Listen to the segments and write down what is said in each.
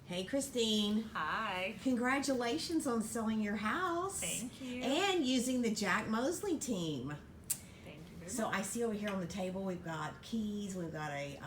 Hey, Christine. Hi. Congratulations on selling your house. Thank you. And using the Jack Moseley team. Thank you very So much. I see over here on the table we've got keys, we've got a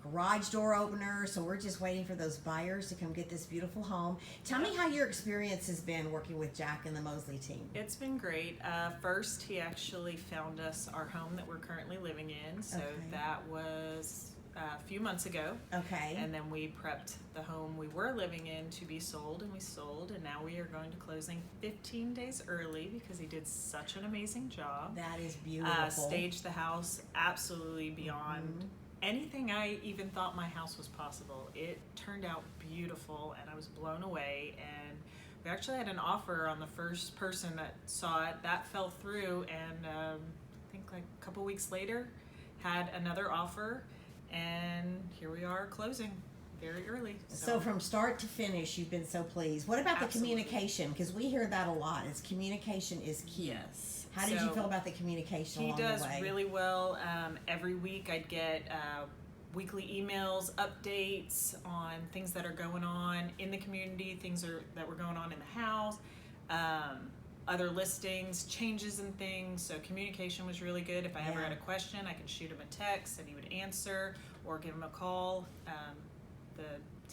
garage door opener, so we're just waiting for those buyers to come get this beautiful home. Tell me how your experience has been working with Jack and the Moseley team. It's been great. First, he actually found us our home that we're currently living in, so that was a few months ago. Okay. And then we prepped the home we were living in to be sold, and we sold, and now we are going to closing 15 days early because he did such an amazing job. That is beautiful. Staged the house absolutely beyond anything I even thought my house was possible. It turned out beautiful, and I was blown away. And we actually had an offer on the first person that saw it. That fell through, and I think like a couple weeks later had another offer, and here we are closing very early. So from start to finish, you've been so pleased. What about the communication? Because we hear that a lot. Communication is key. Yes. How did you feel about the communication along the way? He does really well. Every week I'd get weekly emails, updates on things that are going on in the community, that were going on in the house, other listings, changes and things. So communication was really good. If I ever had a question, I could shoot him a text and he would answer, or give him a call. The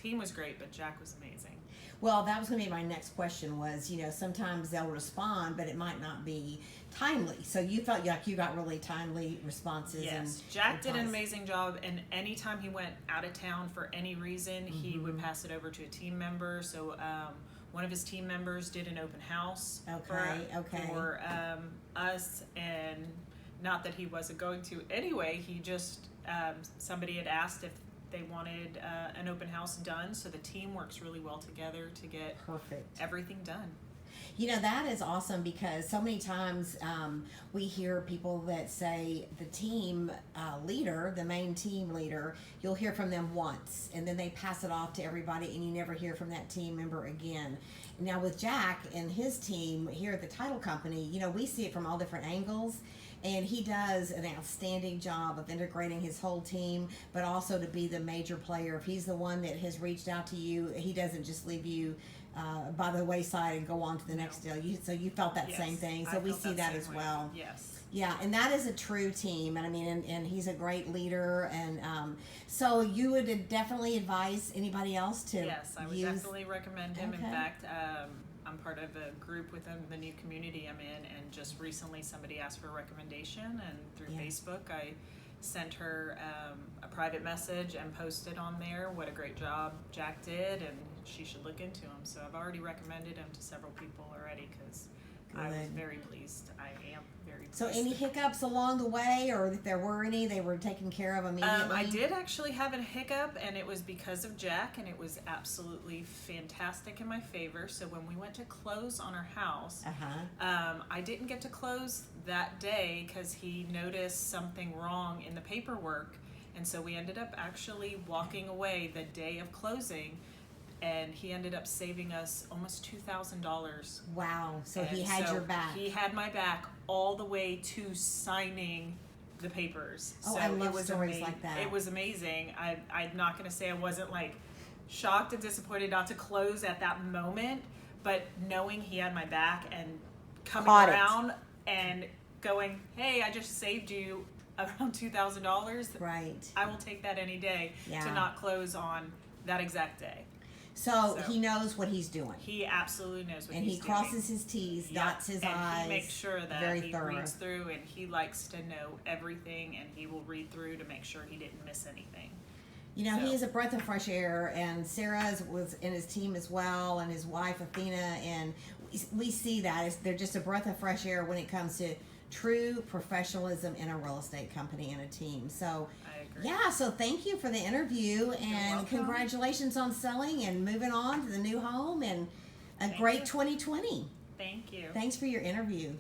team was great, but Jack was amazing. Well, that was going to be my next question was, sometimes they'll respond, but it might not be timely. So you felt like you got really timely responses. Yes, Jack did an amazing job, and anytime he went out of town for any reason, he would pass it over to a team member. So one of his team members did an open house for us, and not that he wasn't going to anyway, he just, somebody had asked if they wanted an open house done, so the team works really well together to get everything done. That is awesome, because so many times we hear people that say the team leader, the main team leader, you'll hear from them once and then they pass it off to everybody and you never hear from that team member again. Now with Jack and his team here at the title company, we see it from all different angles. And he does an outstanding job of integrating his whole team, but also to be the major player. If he's the one that has reached out to you, he doesn't just leave you by the wayside and go on to the next deal. So you felt that same thing. So we see that as well. Yes. Yeah, and that is a true team. And I mean, and he's a great leader. And so you would definitely advise anybody else to Yes, I would definitely recommend him. In fact, I'm part of a group within the new community I'm in, and just recently somebody asked for a recommendation, and through Facebook I sent her a private message and posted on there what a great job Jack did, and she should look into him. So I've already recommended him to several people already, because I was very pleased. I am very pleased. So any hiccups along the way, or if there were any, they were taken care of immediately? I did actually have a hiccup, and it was because of Jack, and it was absolutely fantastic in my favor. So when we went to close on our house, I didn't get to close that day because he noticed something wrong in the paperwork, and so we ended up actually walking away the day of closing. And he ended up saving us almost $2,000. Wow! So he had your back. He had my back all the way to signing the papers. Oh, so I love stories like that. It was amazing. I'm not going to say I wasn't like shocked and disappointed not to close at that moment, but knowing he had my back and coming around and going, "Hey, I just saved you around $2,000." Right. I will take that any day to not close on that exact day. So he knows what he's doing. He absolutely knows what he's doing. And he crosses his T's, dots his I's. And he makes sure that he thorough. reads through, and he likes to know everything, and he will read through to make sure he didn't miss anything. He is a breath of fresh air, and Sarah was in his team as well, and his wife Athena, and we see that. They're just a breath of fresh air when it comes to true professionalism in a real estate company and a team. So yeah, so thank you for the interview, and congratulations on selling and moving on to the new home, and a great 2020. Thank you. Thanks for your interview.